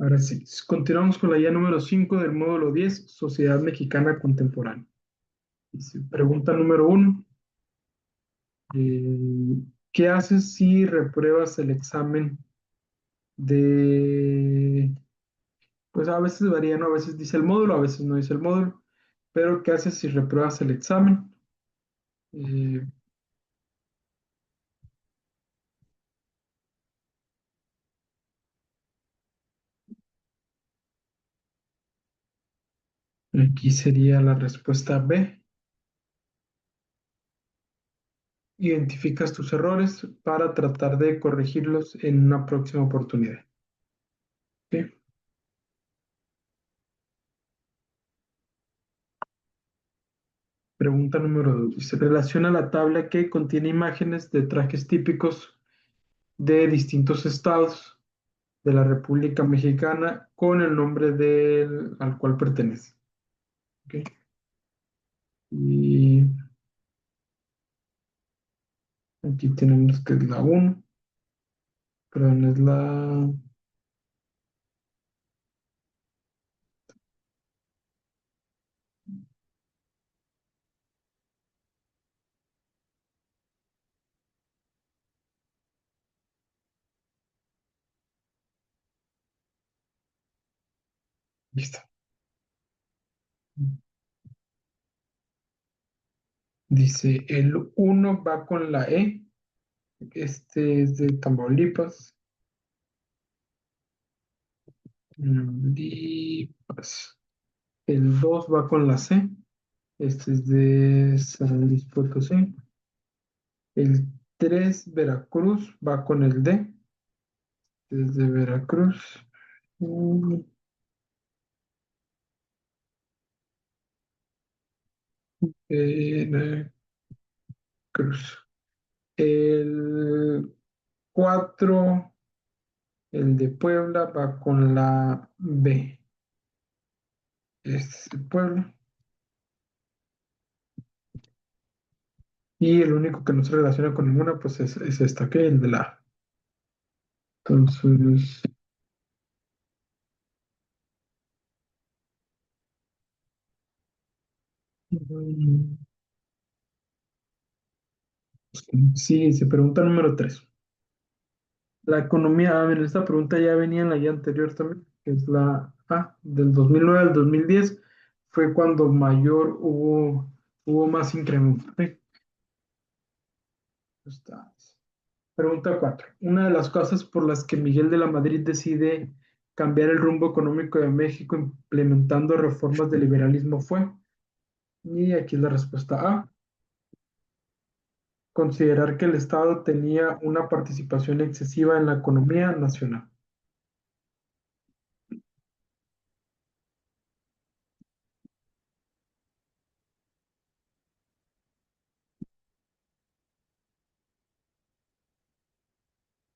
Ahora sí, continuamos con la guía número 5 del módulo 10, Sociedad Mexicana Contemporánea. Dice, pregunta número 1. ¿Qué haces si repruebas el examen de... Pues a veces varía, ¿no? A veces dice el módulo, a veces no dice el módulo. Pero ¿qué haces si repruebas el examen? Eh, Aquí sería la respuesta B. Identificas tus errores para tratar de corregirlos en una próxima oportunidad. ¿Ok? Pregunta número 2. Dice, relaciona la tabla que contiene imágenes de trajes típicos de distintos estados de la República Mexicana con el nombre al cual pertenece. ¿Ok? Y aquí tenemos que es la uno, perdón, es la... Listo. Dice, el uno va con la E, este es de Tamaulipas. Tamaulipas. El 2 va con la C, este es de San Luis Potosí. El 3 Veracruz, va con el D, desde Veracruz. Mm, Veracruz. El 4 el de Puebla, va con la B. Este es el Puebla. Y el único que no se relaciona con ninguna, pues es esta, que el de la A. Entonces, mm, sí, se pregunta número 3. La economía, a ver, esta pregunta ya venía en la guía anterior también, que es la A, del 2009 al 2010, fue cuando hubo más incremento. ¿Sí? Está. Pregunta 4. Una de las causas por las que Miguel de la Madrid decide cambiar el rumbo económico de México implementando reformas de liberalismo fue, y aquí es la respuesta A, considerar que el Estado tenía una participación excesiva en la economía nacional.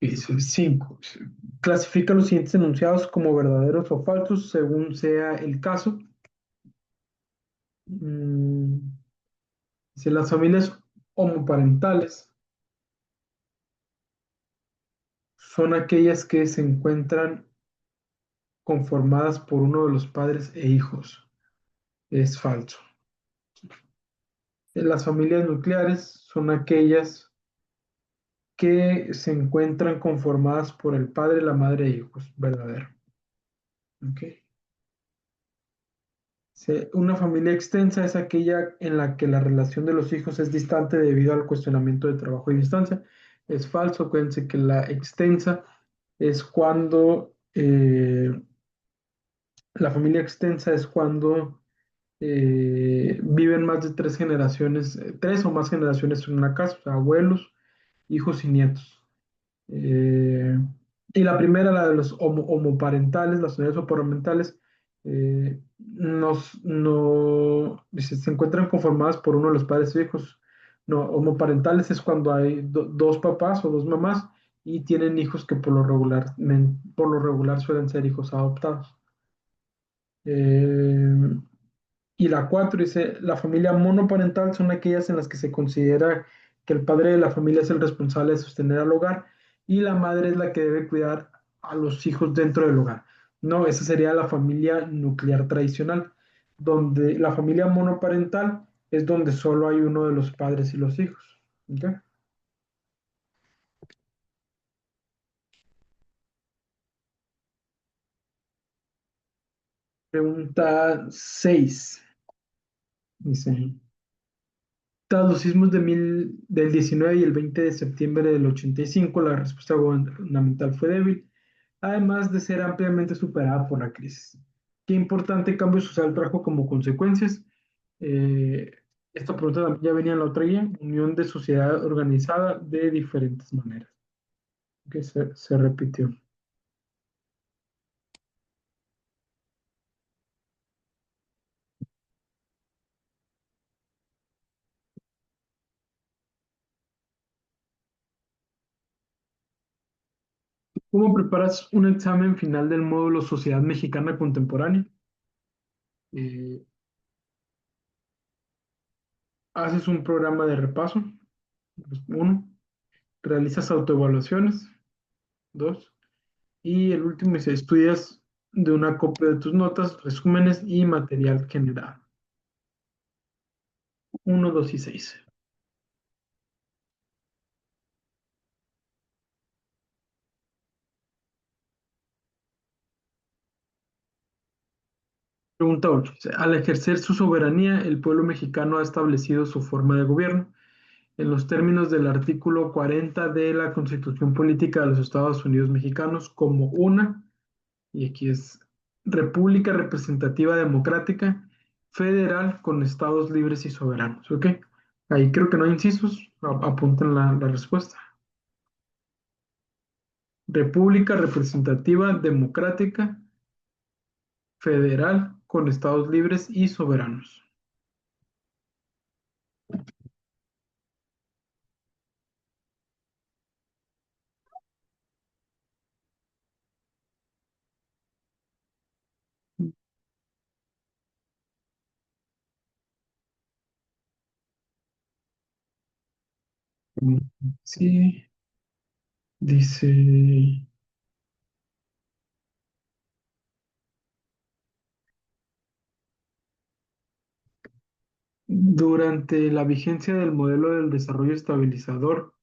Y 5. Clasifica los siguientes enunciados como verdaderos o falsos según sea el caso. Mm, Dice, las familias homoparentales son aquellas que se encuentran conformadas por uno de los padres e hijos. Es falso. Las familias nucleares son aquellas que se encuentran conformadas por el padre, la madre e hijos. Verdadero. ¿Ok? Una familia extensa es aquella en la que la relación de los hijos es distante debido al cuestionamiento de trabajo y distancia. Es falso. Acuérdense que la extensa es cuando la familia extensa es cuando viven más de tres generaciones, tres o más generaciones en una casa, o sea, abuelos, hijos y nietos. Eh, y la primera, la de los homoparentales, las unidades homoparentales, dice, se encuentran conformadas por uno de los padres e hijos. No, homoparentales es cuando hay dos papás o dos mamás y tienen hijos que por lo regular suelen ser hijos adoptados. Eh, y la 4 dice, la familia monoparental son aquellas en las que se considera que el padre de la familia es el responsable de sostener al hogar y la madre es la que debe cuidar a los hijos dentro del hogar. No, esa sería la familia nuclear tradicional, donde la familia monoparental es donde solo hay uno de los padres y los hijos. ¿Ok? Pregunta 6. Dice, tras los sismos del 19 y el 20 de septiembre del 85, la respuesta gubernamental fue débil, además de ser ampliamente superada por la crisis. ¿Qué importante cambio social trajo como consecuencias? Eh, Esta pregunta también ya venía en la otra guía, unión de sociedad organizada de diferentes maneras, que se repitió. ¿Cómo preparas un examen final del módulo Sociedad Mexicana Contemporánea? Eh, Haces un programa de repaso, pues, uno, realizas autoevaluaciones, dos, y el último dice, estudias de una copia de tus notas, resúmenes y material generado. Uno, 2 y 6. Pregunta 8. Al ejercer su soberanía, el pueblo mexicano ha establecido su forma de gobierno en los términos del artículo 40 de la Constitución Política de los Estados Unidos Mexicanos como una, y aquí es República Representativa Democrática Federal con estados libres y soberanos. ¿Ok? Ahí creo que no hay incisos. Apunten la respuesta. República Representativa Democrática Federal con estados libres y soberanos. Sí, dice, durante la vigencia del modelo del desarrollo estabilizador,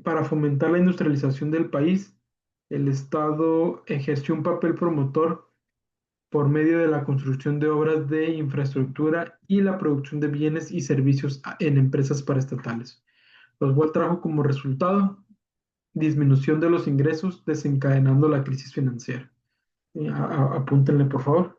para fomentar la industrialización del país, el Estado ejerció un papel promotor por medio de la construcción de obras de infraestructura y la producción de bienes y servicios en empresas paraestatales, lo cual trajo como resultado disminución de los ingresos, desencadenando la crisis financiera. Apúntenle, por favor.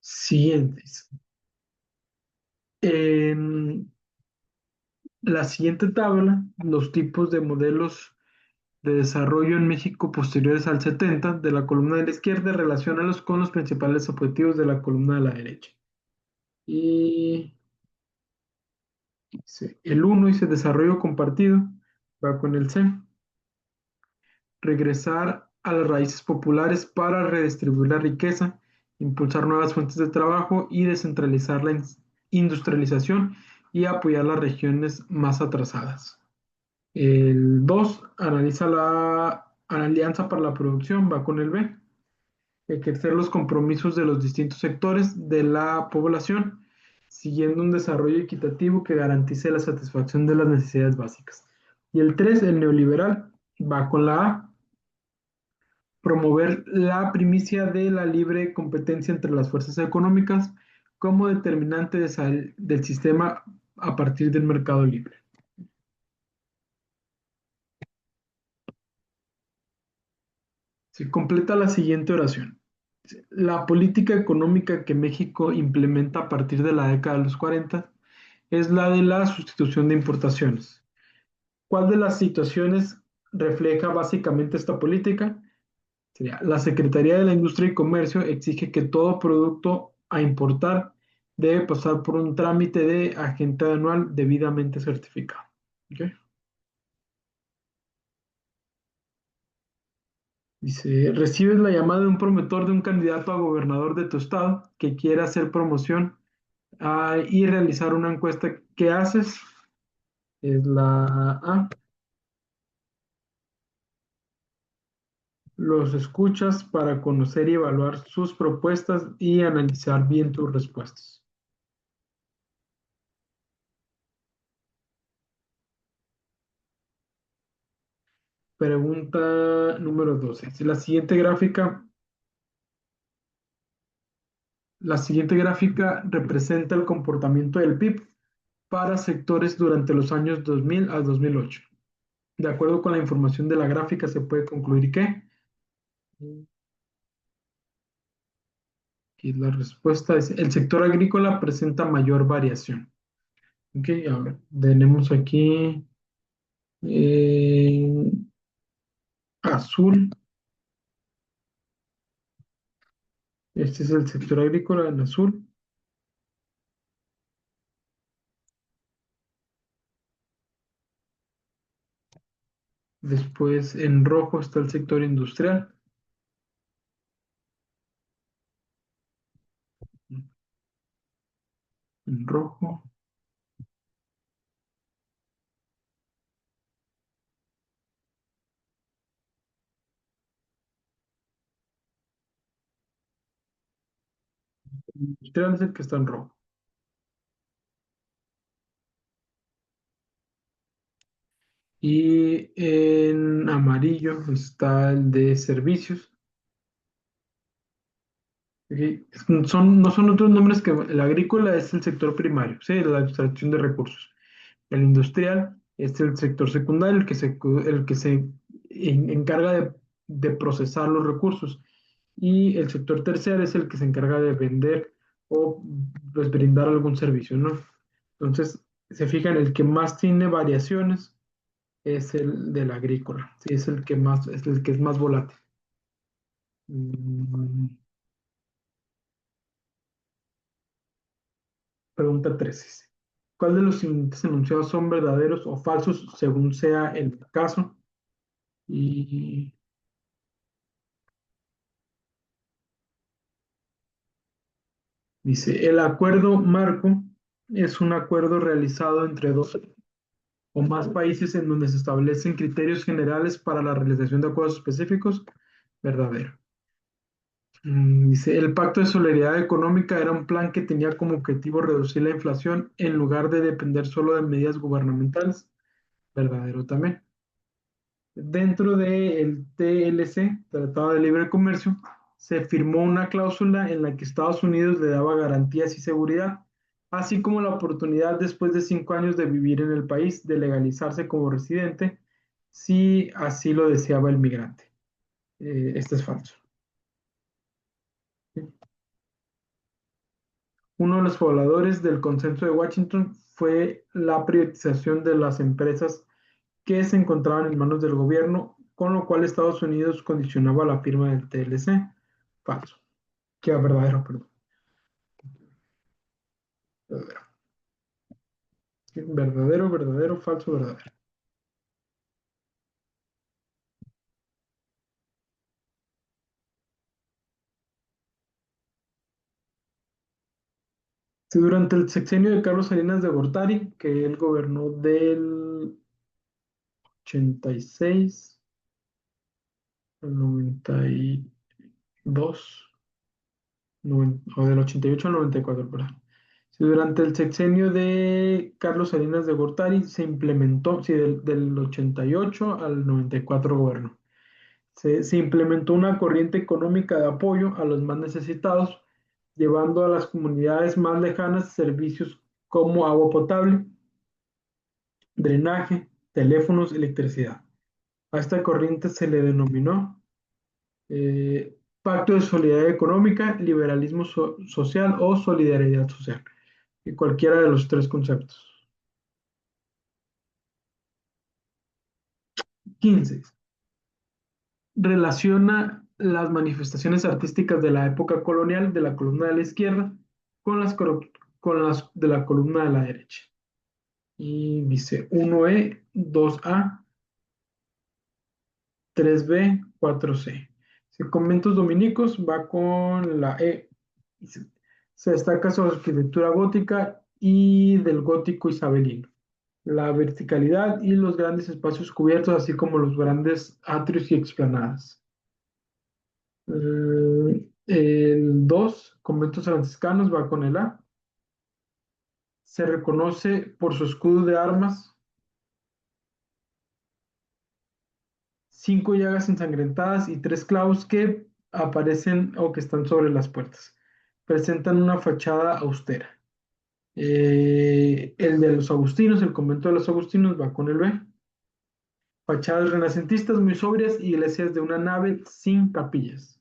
Siguientes. En la siguiente tabla, los tipos de modelos de desarrollo en México posteriores al 70 de la columna de la izquierda, relaciónalos con los principales objetivos de la columna de la derecha. Y sí, el uno dice desarrollo compartido, va con el C. Regresar a las raíces populares para redistribuir la riqueza, impulsar nuevas fuentes de trabajo y descentralizar la industrialización y apoyar las regiones más atrasadas. El 2 analiza la alianza para la producción, va con el B. Ejercer los compromisos de los distintos sectores de la población, siguiendo un desarrollo equitativo que garantice la satisfacción de las necesidades básicas. Y el 3 el neoliberal, va con la A, promover la primicia de la libre competencia entre las fuerzas económicas como determinante del sistema a partir del mercado libre. Se completa la siguiente oración. La política económica que México implementa a partir de la década de los 40 es la de la sustitución de importaciones. ¿Cuál de las situaciones refleja básicamente esta política? Sería, la Secretaría de la Industria y Comercio exige que todo producto a importar debe pasar por un trámite de agente anual debidamente certificado. ¿Ok? Dice, recibes la llamada de un promotor de un candidato a gobernador de tu estado que quiere hacer promoción y realizar una encuesta. ¿Qué haces? Es la A. Los escuchas para conocer y evaluar sus propuestas y analizar bien tus respuestas. Pregunta número 12. Si la siguiente gráfica representa el comportamiento del PIB para sectores durante los años 2000 a 2008. De acuerdo con la información de la gráfica, se puede concluir que, y la respuesta es, el sector agrícola presenta mayor variación. Ok, ahora tenemos aquí azul. Este es el sector agrícola en azul. Después en rojo está el sector industrial. En rojo. Industrial es el que está en rojo. Y en amarillo está el de servicios. Ok, no son otros nombres que el agrícola es el sector primario, ¿sí? La extracción de recursos. El industrial es el sector secundario, el que se encarga de procesar los recursos. Y el sector terciario es el que se encarga de vender o pues, brindar algún servicio, ¿no? Entonces, se fijan, el que más tiene variaciones es el del agrícola, sí, es el que es más volátil. Mm, Pregunta 13. ¿Cuál de los siguientes enunciados son verdaderos o falsos según sea el caso? Y dice, el acuerdo marco es un acuerdo realizado entre dos o más países en donde se establecen criterios generales para la realización de acuerdos específicos. Verdadero. Dice, el Pacto de Solidaridad Económica era un plan que tenía como objetivo reducir la inflación en lugar de depender solo de medidas gubernamentales. Verdadero también. Dentro del TLC, Tratado de Libre Comercio, se firmó una cláusula en la que Estados Unidos le daba garantías y seguridad, así como la oportunidad después de 5 años de vivir en el país, de legalizarse como residente, si así lo deseaba el migrante. Este es falso. Uno de los pobladores del Consenso de Washington fue la privatización de las empresas que se encontraban en manos del gobierno, con lo cual Estados Unidos condicionaba la firma del TLC. Falso. Que verdadero, perdón. Verdadero, verdadero, verdadero, falso, verdadero. Si durante el sexenio de Carlos Salinas de Gortari, que él gobernó del 86 al 92, o del 88 al 94, perdón. Si durante el sexenio de Carlos Salinas de Gortari se implementó, si del 88 al 94 gobernó, se implementó una corriente económica de apoyo a los más necesitados, llevando a las comunidades más lejanas servicios como agua potable, drenaje, teléfonos, electricidad. A esta corriente se le denominó Pacto de Solidaridad Económica, Liberalismo Social o Solidaridad Social, y cualquiera de los tres conceptos. 15. Relaciona las manifestaciones artísticas de la época colonial de la columna de la izquierda con las con las de la columna de la derecha. Y dice 1E, 2A, 3B, 4C. Si conventos dominicos va con la E. Se destaca su arquitectura gótica y del gótico isabelino, la verticalidad y los grandes espacios cubiertos, así como los grandes atrios y explanadas. El 2, conventos franciscanos, va con el A. Se reconoce por su escudo de armas, 5 llagas ensangrentadas y 3 clavos que aparecen o que están sobre las puertas. Presentan una fachada austera. El de los agustinos, el convento de los agustinos, va con el B. Fachadas renacentistas muy sobrias, iglesias de una nave sin capillas.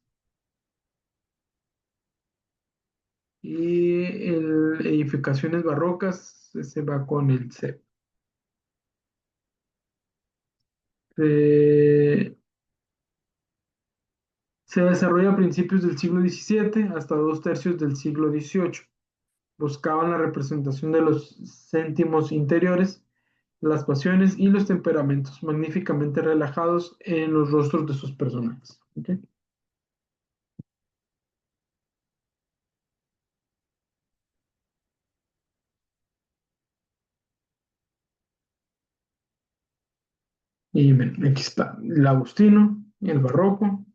Y edificaciones barrocas, se va con el C. Eh, Se desarrolla a principios del siglo XVII hasta 2 tercios del siglo XVIII. Buscaban la representación de los céntimos interiores, las pasiones y los temperamentos magníficamente relajados en los rostros de sus personajes. ¿Ok? Y ven, aquí está el agustino, el barroco,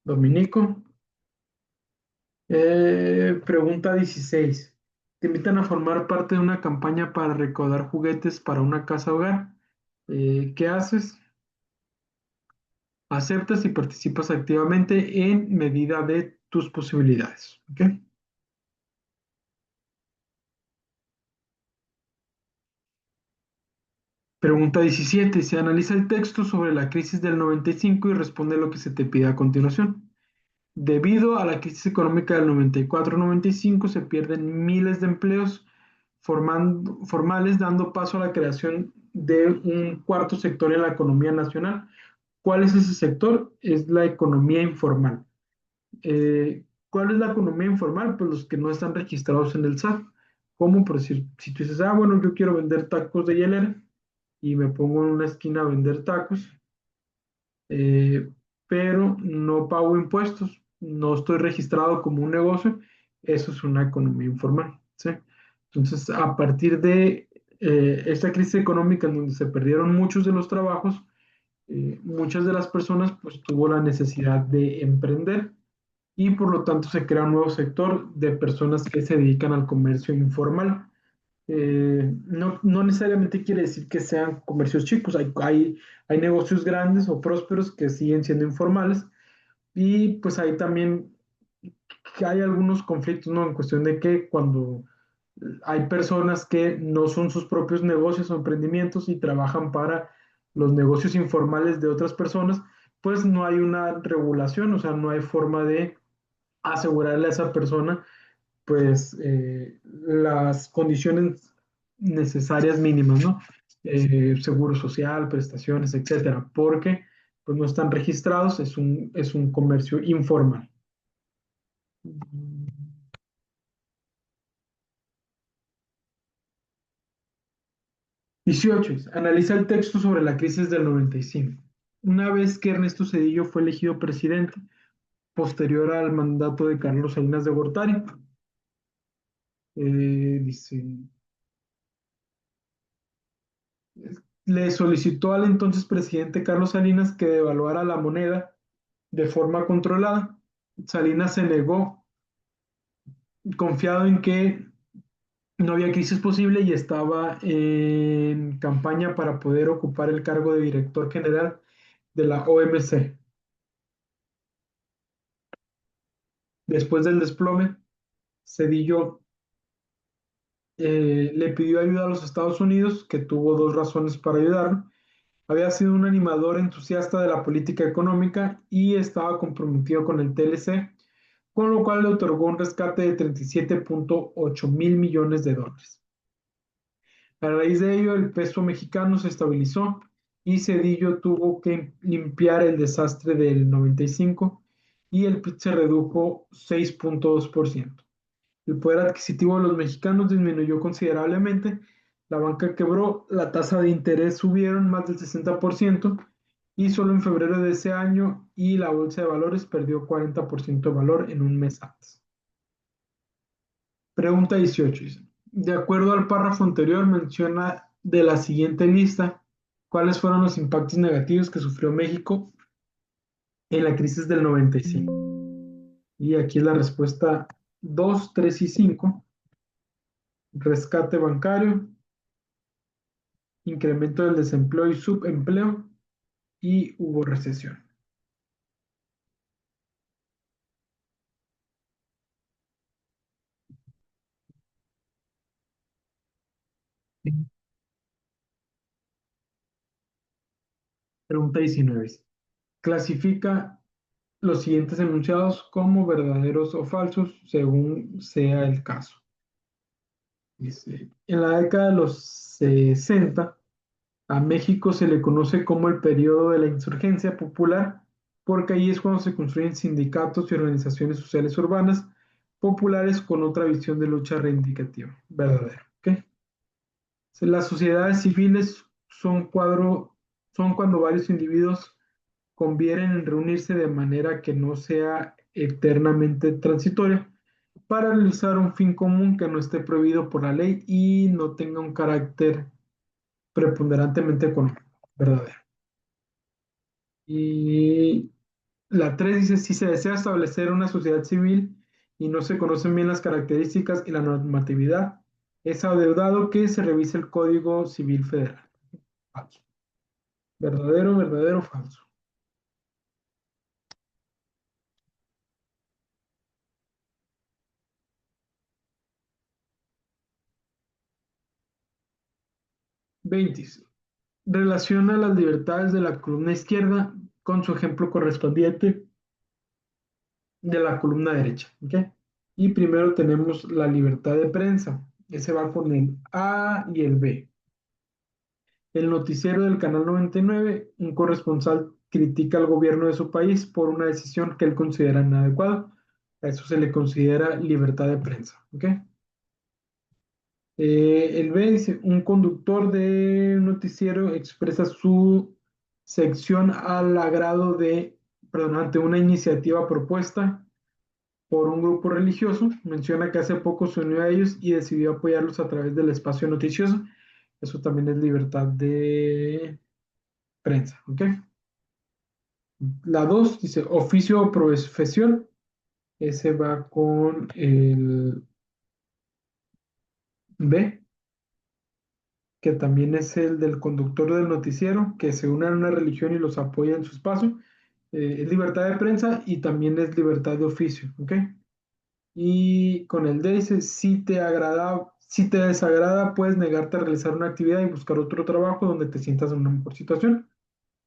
dominico. Pregunta 16. Te invitan a formar parte de una campaña para recaudar juguetes para una casa hogar. ¿Qué haces? Aceptas y participas activamente en medida de tus posibilidades. ¿Ok? Pregunta 17. Se analiza el texto sobre la crisis del 95 y responde lo que se te pide a continuación. Debido a la crisis económica del 94-95 se pierden miles de empleos formales, dando paso a la creación de un cuarto sector en la economía nacional. ¿Cuál es ese sector? Es la economía informal. ¿Cuál es la economía informal? Pues los que no están registrados en el SAT. ¿Cómo? Por decir, si tú dices, bueno, yo quiero vender tacos de hielera y me pongo en una esquina a vender tacos, eh, pero no pago impuestos, no estoy registrado como un negocio, eso es una economía informal, ¿sí? Entonces, a partir de esta crisis económica en donde se perdieron muchos de los trabajos, muchas de las personas pues tuvo la necesidad de emprender y por lo tanto se crea un nuevo sector de personas que se dedican al comercio informal. No necesariamente quiere decir que sean comercios chicos, hay negocios grandes o prósperos que siguen siendo informales y pues hay también que hay algunos conflictos, ¿no? En cuestión de que cuando hay personas que no son sus propios negocios o emprendimientos y trabajan para los negocios informales de otras personas, pues no hay una regulación, o sea, no hay forma de asegurarle a esa persona pues las condiciones necesarias mínimas, ¿no? Seguro social, prestaciones, etcétera, porque pues no están registrados, es un comercio informal. 18. Analiza el texto sobre la crisis del 95. Una vez que Ernesto Zedillo fue elegido presidente, posterior al mandato de Carlos Salinas de Gortari, dice, le solicitó al entonces presidente Carlos Salinas que devaluara la moneda de forma controlada. Salinas se negó, confiado en que no había crisis posible y estaba en campaña para poder ocupar el cargo de director general de la OMC. Después del desplome, Cedillo le pidió ayuda a los Estados Unidos, que tuvo dos razones para ayudarlo. Había sido un animador entusiasta de la política económica y estaba comprometido con el TLC, con lo cual le otorgó un rescate de 37.8 mil millones de dólares. A raíz de ello, el peso mexicano se estabilizó y Cedillo tuvo que limpiar el desastre del 95 y el PIB se redujo 6.2%. El poder adquisitivo de los mexicanos disminuyó considerablemente, la banca quebró, la tasa de interés subieron más del 60% y solo en febrero de ese año y la bolsa de valores perdió 40% de valor en un mes antes. Pregunta 18. Dice, de acuerdo al párrafo anterior, menciona de la siguiente lista cuáles fueron los impactos negativos que sufrió México en la crisis del 95. Y aquí es la respuesta 2, 3 y 5. Rescate bancario, incremento del desempleo y subempleo y hubo recesión. Pregunta 19. Clasifica los siguientes enunciados como verdaderos o falsos según sea el caso. Dice, en la década de los 60, a México se le conoce como el periodo de la insurgencia popular, porque ahí es cuando se construyen sindicatos y organizaciones sociales urbanas populares con otra visión de lucha reivindicativa. Verdadero. ¿Ok? Las sociedades civiles son cuando varios individuos convienen en reunirse de manera que no sea eternamente transitoria para realizar un fin común que no esté prohibido por la ley y no tenga un carácter preponderantemente económico, verdadero. Y la 3 dice, si se desea establecer una sociedad civil y no se conocen bien las características y la normatividad, es adeudado que se revise el Código Civil Federal. Falso. Verdadero, verdadero, falso. 20. Relaciona las libertades de la columna izquierda con su ejemplo correspondiente de la columna derecha. ¿Ok? Y primero tenemos la libertad de prensa. Ese va con el A y el B. El noticiero del Canal 99, un corresponsal critica al gobierno de su país por una decisión que él considera inadecuada. A eso se le considera libertad de prensa. ¿Ok? El B dice, un conductor de noticiero expresa su sección al agrado de, perdón, ante una iniciativa propuesta por un grupo religioso. Menciona que hace poco se unió a ellos y decidió apoyarlos a través del espacio noticioso. Eso también es libertad de prensa, ¿ok? La 2 dice oficio o profesión. Ese va con el B, que también es el del conductor del noticiero, que se une a una religión y los apoya en su espacio. Es libertad de prensa y también es libertad de oficio, ¿ok? Y con el D dice, si te desagrada, puedes negarte a realizar una actividad y buscar otro trabajo donde te sientas en una mejor situación.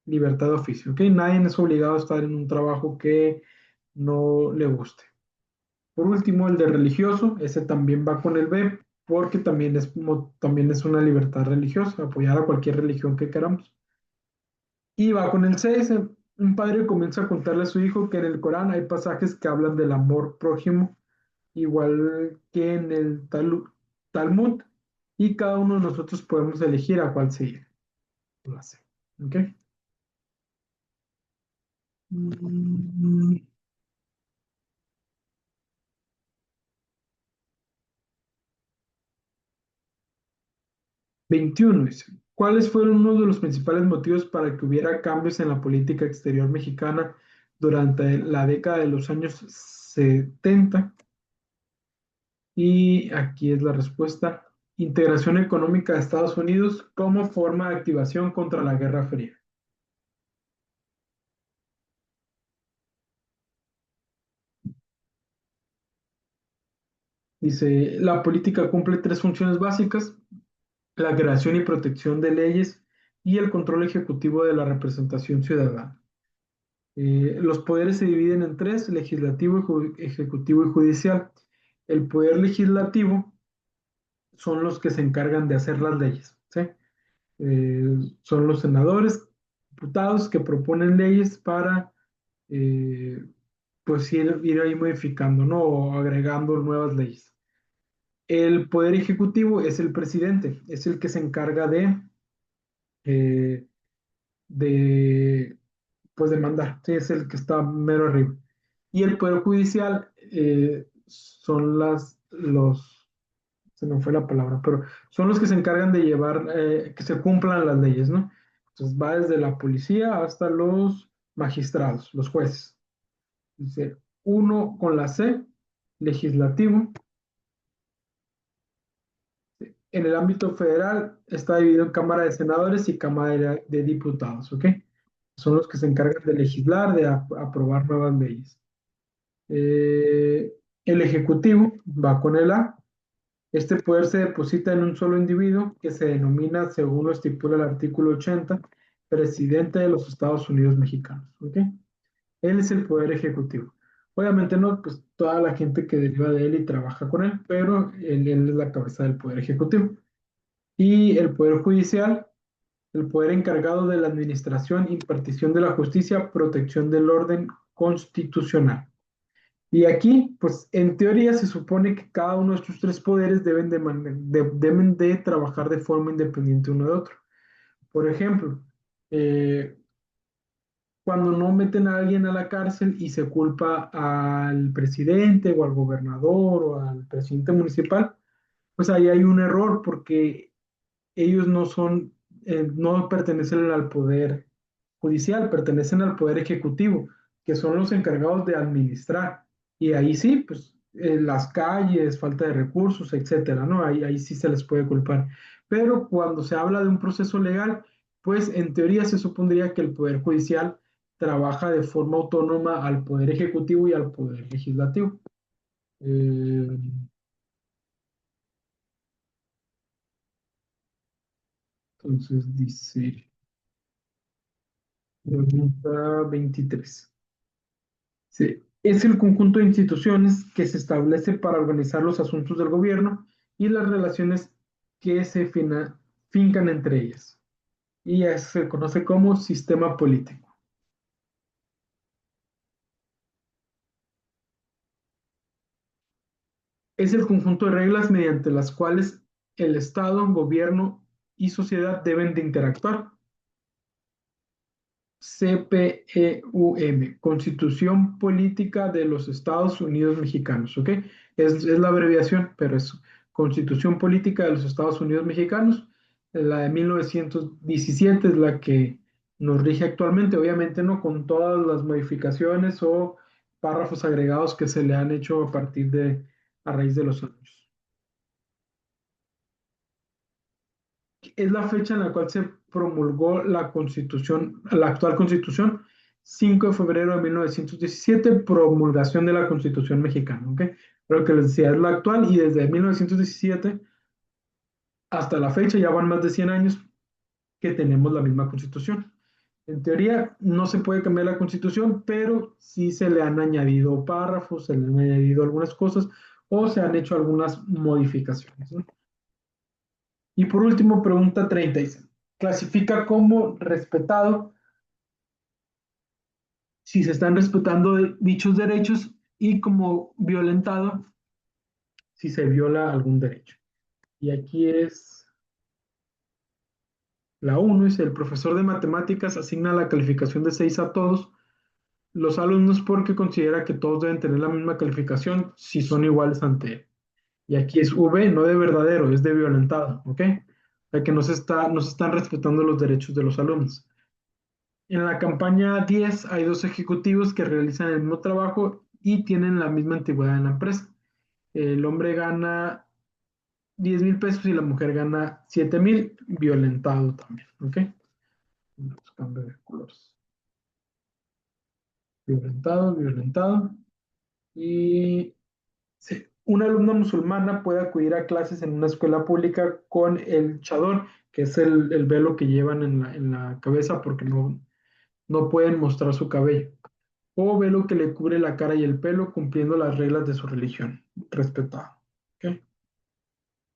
Libertad de oficio, ¿ok? Nadie es obligado a estar en un trabajo que no le guste. Por último, el de religioso, ese también va con el B, porque también es una libertad religiosa, apoyar a cualquier religión que queramos. Y va con el C, ese, un padre comienza a contarle a su hijo que en el Corán hay pasajes que hablan del amor prójimo, igual que en el Talmud, y cada uno de nosotros podemos elegir a cuál seguir. La C. ¿Ok? Mm, 21 dice, ¿cuáles fueron uno de los principales motivos para que hubiera cambios en la política exterior mexicana durante la década de los años 70? Y aquí es la respuesta. Integración económica de Estados Unidos como forma de activación contra la Guerra Fría. Dice, la política cumple tres funciones básicas: la creación y protección de leyes y el control ejecutivo de la representación ciudadana. Los poderes se dividen en tres: legislativo, ejecutivo y judicial. El poder legislativo son los que se encargan de hacer las leyes, ¿sí? Son los senadores, diputados que proponen leyes para, eh, pues, ir ahí modificando, ¿no? O agregando nuevas leyes. El poder ejecutivo es el presidente, es el que se encarga eh, de, pues de mandar, sí, es el que está mero arriba. Y el poder judicial son se me fue la palabra, pero son los que se encargan de llevar, que se cumplan las leyes, ¿no? Entonces va desde la policía hasta los magistrados, los jueces. Dice, uno con la C, legislativo. En el ámbito federal está dividido en Cámara de Senadores y Cámara de Diputados, ¿ok? Son los que se encargan de legislar, de aprobar nuevas leyes. Eh, el Ejecutivo va con el A. Este poder se deposita en un solo individuo que se denomina, según lo estipula el artículo 80, presidente de los Estados Unidos mexicanos, ¿ok? Él es el poder ejecutivo. Obviamente no, pues toda la gente que deriva de él y trabaja con él, pero él es la cabeza del poder ejecutivo. Y el poder judicial, el poder encargado de la administración, impartición de la justicia, protección del orden constitucional. Y aquí, pues en teoría se supone que cada uno de estos tres poderes deben de trabajar de forma independiente uno de otro. Por ejemplo, eh, cuando no meten a alguien a la cárcel y se culpa al presidente o al gobernador o al presidente municipal, pues ahí hay un error porque ellos no pertenecen al poder judicial, pertenecen al poder ejecutivo, que son los encargados de administrar. Y ahí sí, pues las calles, falta de recursos, etcétera, ¿no? Ahí sí se les puede culpar. Pero cuando se habla de un proceso legal, pues en teoría se supondría que el poder judicial trabaja de forma autónoma al poder ejecutivo y al poder legislativo. Eh, entonces dice, pregunta 23. Sí, es el conjunto de instituciones que se establece para organizar los asuntos del gobierno y las relaciones que fincan entre ellas. Y se conoce como sistema político. Es el conjunto de reglas mediante las cuales el Estado, gobierno y sociedad deben de interactuar. CPEUM, Constitución Política de los Estados Unidos Mexicanos, ¿ok? Es la abreviación, pero es Constitución Política de los Estados Unidos Mexicanos. La de 1917 es la que nos rige actualmente, obviamente no con todas las modificaciones o párrafos agregados que se le han hecho a raíz de los años. Es la fecha en la cual se promulgó la Constitución, la actual Constitución, 5 de febrero de 1917, promulgación de la Constitución mexicana, ¿ok? Pero que les decía, es la actual y desde 1917 hasta la fecha, ya van más de 100 años que tenemos la misma Constitución. En teoría, no se puede cambiar la Constitución, pero sí se le han añadido párrafos, se le han añadido algunas cosas o se han hecho algunas modificaciones, ¿no? Y por último, pregunta 36. Clasifica como respetado si se están respetando dichos derechos y como violentado si se viola algún derecho. Y aquí es la uno, dice, el profesor de matemáticas asigna la calificación de 6 a todos los alumnos porque considera que todos deben tener la misma calificación si son iguales ante él. Y aquí es V, no de verdadero, es de violentado, ¿ok? O sea que no se están respetando los derechos de los alumnos. En la campaña 10 hay dos ejecutivos que realizan el mismo trabajo y tienen la misma antigüedad en la empresa. El hombre gana 10,000 pesos y la mujer gana 7,000, violentado también. ¿Ok? Vamos a cambiar de colores. Violentado, violentado. Y sí, una alumna musulmana puede acudir a clases en una escuela pública con el chador, que es el velo que llevan en la cabeza porque no pueden mostrar su cabello. O velo que le cubre la cara y el pelo cumpliendo las reglas de su religión. Respetado. ¿Ok?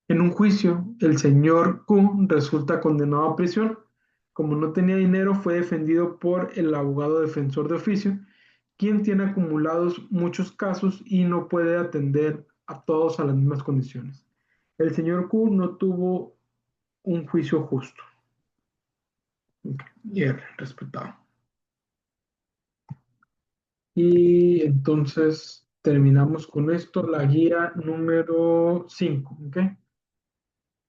En un juicio, el señor Q resulta condenado a prisión. Como no tenía dinero, fue defendido por el abogado defensor de oficio, quien tiene acumulados muchos casos y no puede atender a todos a las mismas condiciones. El señor Q no tuvo un juicio justo. Ok, y R, respetado. Y entonces terminamos con esto, la guía número 5, ¿ok?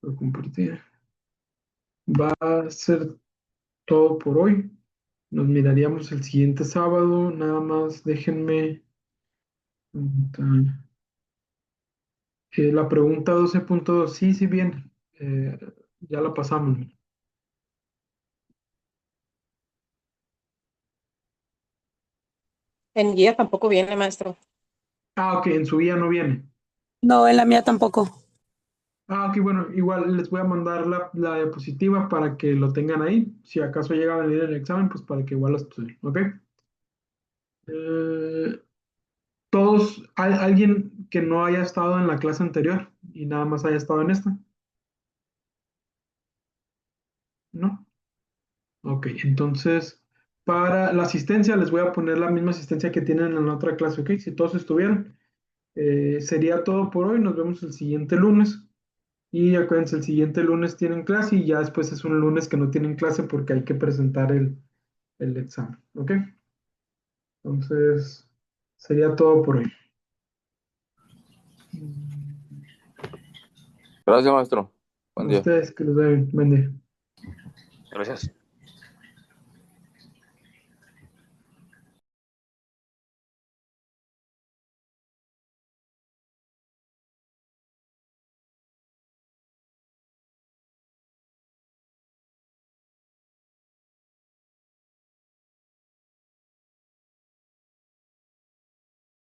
Lo compartir. Va a ser todo por hoy. Nos miraríamos el siguiente sábado. Nada más déjenme. La pregunta 12.2, sí, sí, bien. Ya la pasamos. En guía tampoco viene, maestro. Ah, ok, en su guía no viene. No, en la mía tampoco. Ah, ok, bueno, igual les voy a mandar la diapositiva para que lo tengan ahí. Si acaso llega a venir el examen, pues para que igual lo estudien, ¿ok? Eh, todos, ¿hay alguien que no haya estado en la clase anterior y nada más haya estado en esta? ¿No? Ok, entonces, para la asistencia les voy a poner la misma asistencia que tienen en la otra clase, ¿ok? Si todos estuvieron. Sería todo por hoy. Nos vemos el siguiente lunes. Y acuérdense, el siguiente lunes tienen clase y ya después es un lunes que no tienen clase porque hay que presentar el examen. ¿Ok? Entonces, sería todo por hoy. Gracias, maestro. A Buen día. ustedes que les den buen día. Gracias.